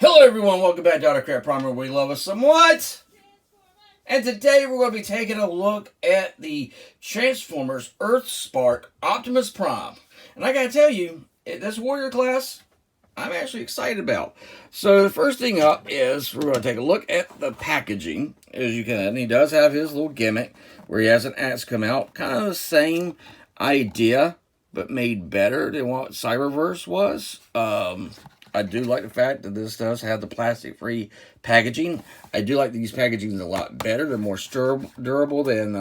Hello everyone, welcome back to Autocrat Primer. We love us somewhat. And today we're going to be taking a look at the Transformers Earth Spark Optimus Prime. And I gotta tell you, this Warrior class, I'm actually excited about. So the first thing up is we're going to take a look at the packaging. As you can, and he does have his little gimmick where he has an axe come out. Kind of the same idea, but made better than what Cyberverse was. I do like the fact that this does have the plastic-free packaging. I do like these packagings a lot better. They're more durable than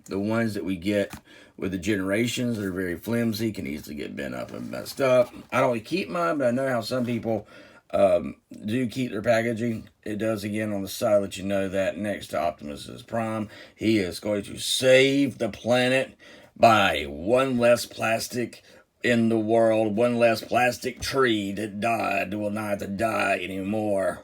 the ones that we get with the generations. They're very flimsy, can easily get bent up and messed up. I don't keep mine, but I know how some people do keep their packaging. It does, again, on the side, let you know that next to Optimus's Prime, he is going to save the planet by one less plastic in the world, one less plastic tree that died will not have to die anymore.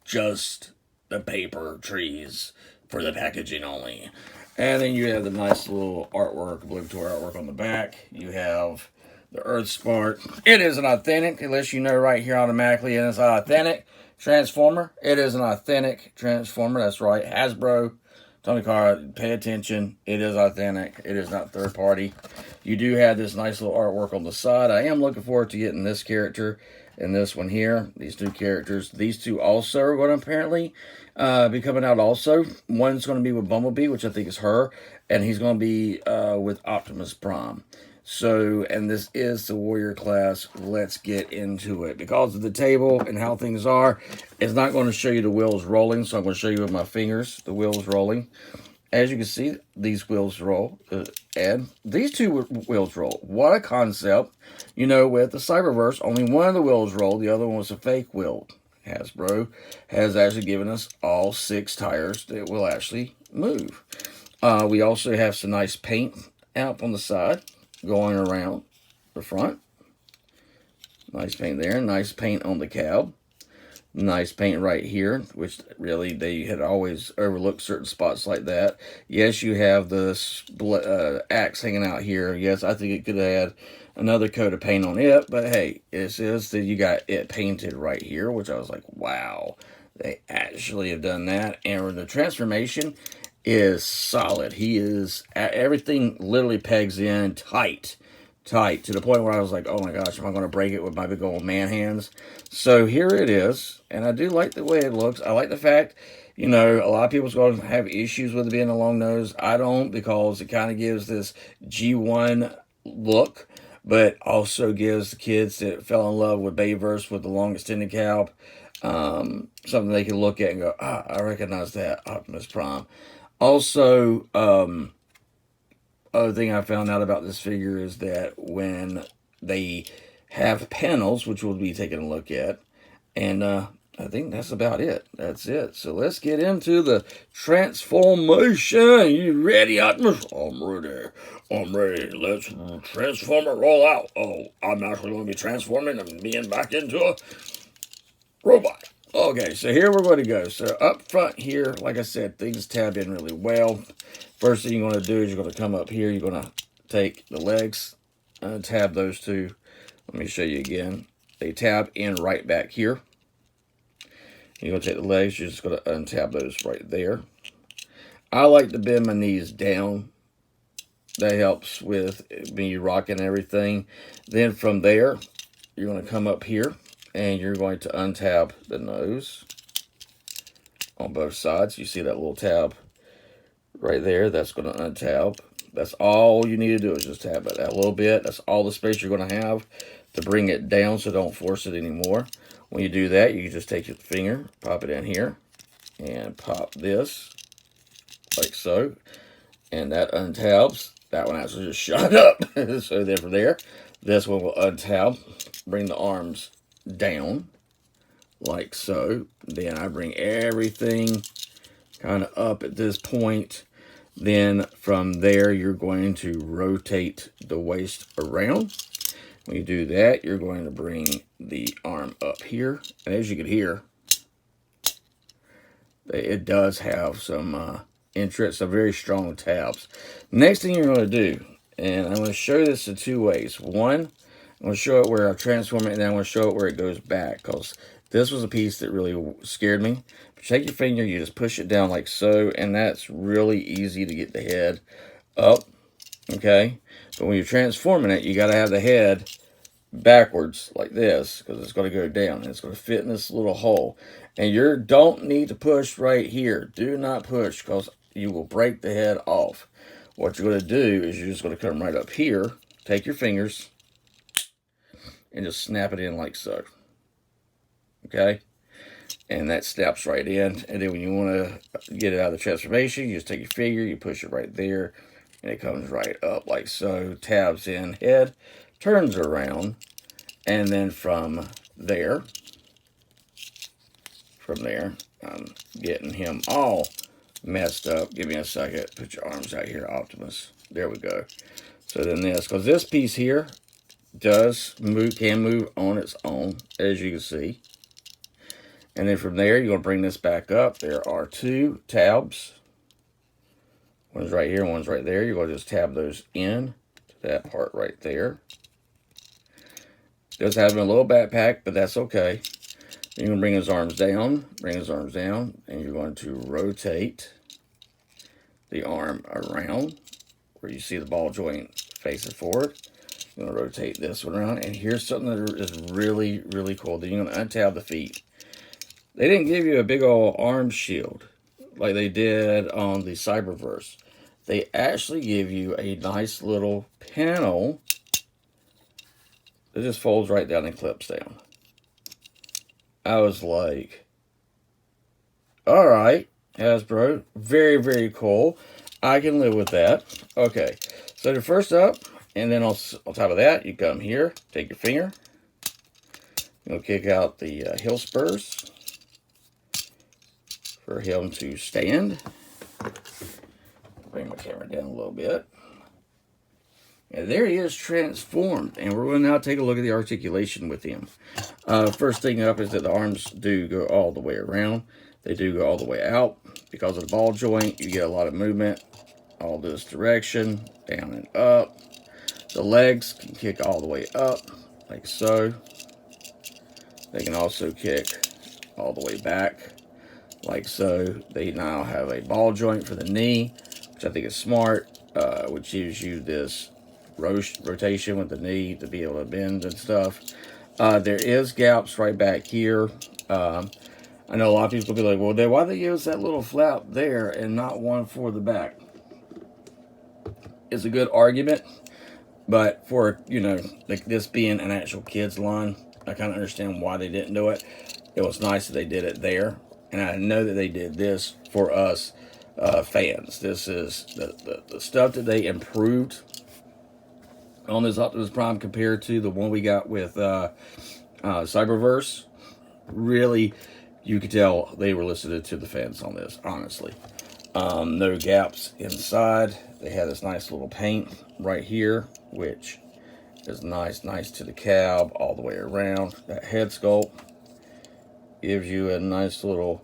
Just the paper trees for the packaging only. And then you have the nice little artwork, obligatory artwork on the back. You have the Earth Spark. It is an authentic, unless you know right here automatically, and it's an authentic Transformer. It is an authentic Transformer, that's right. Hasbro, Tony Carr, pay attention. It is authentic. It is not third party. You do have this nice little artwork on the side. I am looking forward to getting this character and this one here. These two characters. These two also are going to apparently be coming out also. One's going to be with Bumblebee, which I think is her. And he's going to be with Optimus Prime. So, and this is the Warrior class. Let's get into it. Because of the table and how things are, it's not going to show you the wheels rolling. So I'm going to show you with my fingers the wheels rolling. As you can see, these wheels roll. And these two wheels roll. What a concept. You know, with the Cyberverse, only one of the wheels rolled. The other one was a fake wheel. Hasbro has actually given us all 6 tires that will actually move. We also have some nice paint out on the side, going around the front. Nice paint there. Nice paint on the cab. Nice paint right here, which really they had always overlooked certain spots like that. Yes, you have the axe hanging out here. Yes, I think it could have had another coat of paint on it, but hey, it is that you got it painted right here, which I was like, wow, they actually have done that. And the transformation is solid. He is, everything literally pegs in tight to the point where I was like, oh my gosh, am I going to break it with my big old man hands? So here it is, and I do like the way it looks. I like the fact, you know, a lot of people's going to have issues with it being a long nose. I don't, because it kind of gives this G1 look, but also gives the kids that fell in love with Bayverse with the long extended cab something they can look at and go, ah, I recognize that, Optimus Prime. Also, other thing I found out about this figure is that when they have panels, which we'll be taking a look at, and I think that's about it. That's it. So let's get into the transformation. You ready, Optimus? I'm ready. I'm ready. Let's transform it, roll out. Oh, I'm actually going to be transforming and being back into a robot. Okay, so here we're going to go. So up front here, like I said, things tab in really well. First thing you're going to do is you're going to come up here. You're going to take the legs, tab those two. Let me show you again. They tab in right back here. You're going to take the legs. You're just going to untab those right there. I like to bend my knees down. That helps with me rocking everything. Then from there, you're going to come up here. And you're going to untab the nose on both sides. You see that little tab right there? That's going to untab. That's all you need to do is just tab it out a little bit. That's all the space you're going to have to bring it down, so don't force it anymore. When you do that, you can just take your finger, pop it in here, and pop this like so. And that untabs. That one actually just shot up. So then from there, this one will untab. Bring the arms down like so. Then I bring everything kind of up at this point. Then from there you're going to rotate the waist around. When you do that, you're going to bring the arm up here, and as you can hear, it does have some some very strong tabs. Next thing you're going to do, and I'm going to show this in 2 ways. One, I'm going to show it where I transform it, and then I'm going to show it where it goes back, because this was a piece that really scared me. But take your finger, you just push it down like so, and that's really easy to get the head up, okay? But when you're transforming it, you got to have the head backwards like this, because it's going to go down, and it's going to fit in this little hole. And you don't need to push right here. Do not push, because you will break the head off. What you're going to do is you're just going to come right up here, take your fingers, and just snap it in like so. Okay? And that snaps right in. And then when you want to get it out of the transformation, you just take your finger, you push it right there, and it comes right up like so. Tabs in, head, turns around, and then from there, I'm getting him all messed up. Give me a second. Put your arms out here, Optimus. There we go. So then this, because this piece here can move on its own, as you can see. And then from there, you're going to bring this back up. There are two tabs. One's right here, one's right there. You're going to just tab those in to that part right there. Does have a little backpack, but that's okay. You're going to bring his arms down, and you're going to rotate the arm around where you see the ball joint facing forward. You're going to rotate this one around, and here's something that is really, really cool. Then you're going to untab the feet. They didn't give you a big old arm shield like they did on the Cyberverse. They actually give you a nice little panel that just folds right down and clips down. I was like, all right, Hasbro, very, very cool. I can live with that. Okay, so the first up, and then on top of that, you come here, take your finger, you'll kick out the heel spurs for him to stand. Bring my camera down a little bit. And there he is transformed. And we're going to now take a look at the articulation with him. First thing up is that the arms do go all the way around. They do go all the way out. Because of the ball joint, you get a lot of movement all this direction, down and up. The legs can kick all the way up, like so. They can also kick all the way back, like so. They now have a ball joint for the knee, which I think is smart, which gives you this rotation with the knee to be able to bend and stuff. There is gaps right back here. I know a lot of people will be like, well, then why they give us that little flap there and not one for the back? It's a good argument, but for, you know, like this being an actual kids line, I kind of understand why they didn't do it. It was nice that they did it there, and I know that they did this for us fans. This is the stuff that they improved on this Optimus Prime compared to the one we got with Cyberverse. Really, you could tell they were listening to the fans on this, honestly. No gaps inside. They had this nice little paint right here, which is nice to the cab all the way around. That head sculpt gives you a nice little,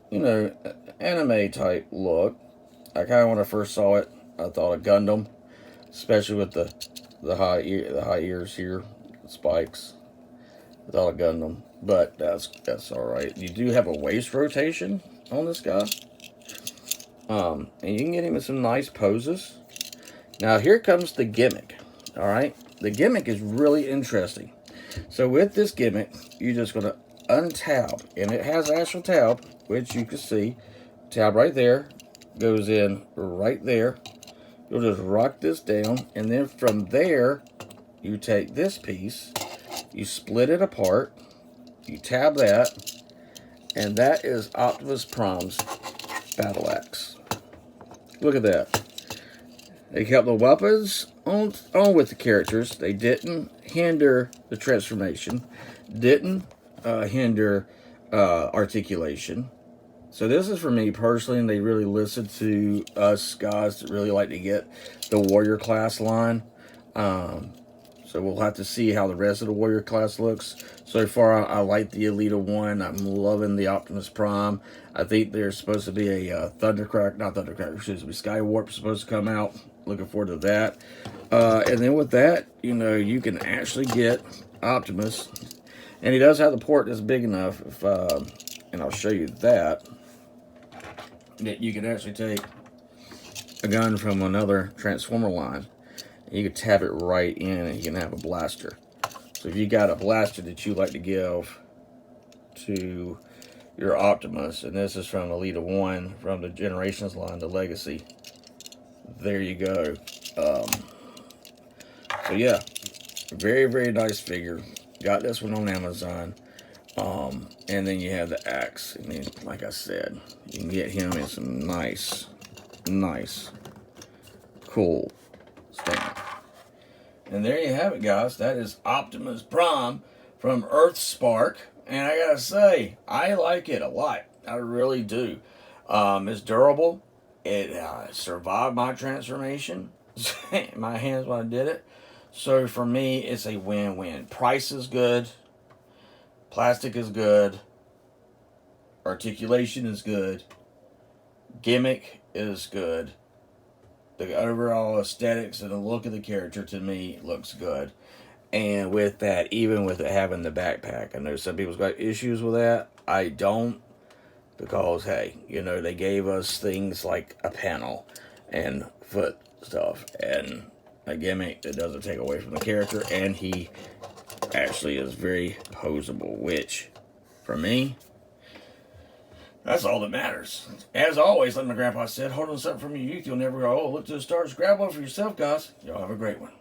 you know, anime type look. I kind of, when I first saw it, I thought of Gundam, especially with the high ears here, the spikes. I thought of Gundam, but that's all right. You do have a waist rotation on this guy. And you can get him in some nice poses. Now here comes the gimmick. All right, the gimmick is really interesting. So with this gimmick, you're just going to untab, and it has an actual tab, which you can see. Tab right there, goes in right there. You'll just rock this down, and then from there, you take this piece, you split it apart, you tab that, and that is Optimus Prime's battle axe. Look at that. They kept the weapons on with the characters. They didn't hinder the transformation, didn't hinder articulation. So this is for me personally, and they really listened to us guys that really like to get the warrior class line. So So we'll have to see how the rest of the Warrior class looks. So far, I like the Elite 1. I'm loving the Optimus Prime. I think there's supposed to be a Skywarp supposed to come out. Looking forward to that. And then with that, you know, you can actually get Optimus. And he does have the port that's big enough, and I'll show you that you can actually take a gun from another Transformer line. You can tap it right in and you can have a blaster. So if you got a blaster that you like to give to your Optimus, and this is from Elite 1, from the Generations line, the Legacy, there you go. So yeah, very, very nice figure. Got this one on Amazon. And then you have the axe. And then, like I said, you can get him in some nice, cool stuff. And there you have it, guys. That is Optimus Prime from Earthspark. And I gotta say, I like it a lot. I really do. It's durable. It survived my transformation. In my hands when I did it. So for me, it's a win-win. Price is good. Plastic is good. Articulation is good. Gimmick is good. The overall aesthetics and the look of the character, to me, looks good. And with that, even with it having the backpack, I know some people's got issues with that. I don't, because, hey, you know, they gave us things like a panel and foot stuff and a gimmick that doesn't take away from the character, and he actually is very posable, which, for me, that's all that matters. As always, like my grandpa said, hold on something from your youth, you'll never go, oh, look to the stars, grab one for yourself, guys. Y'all have a great one.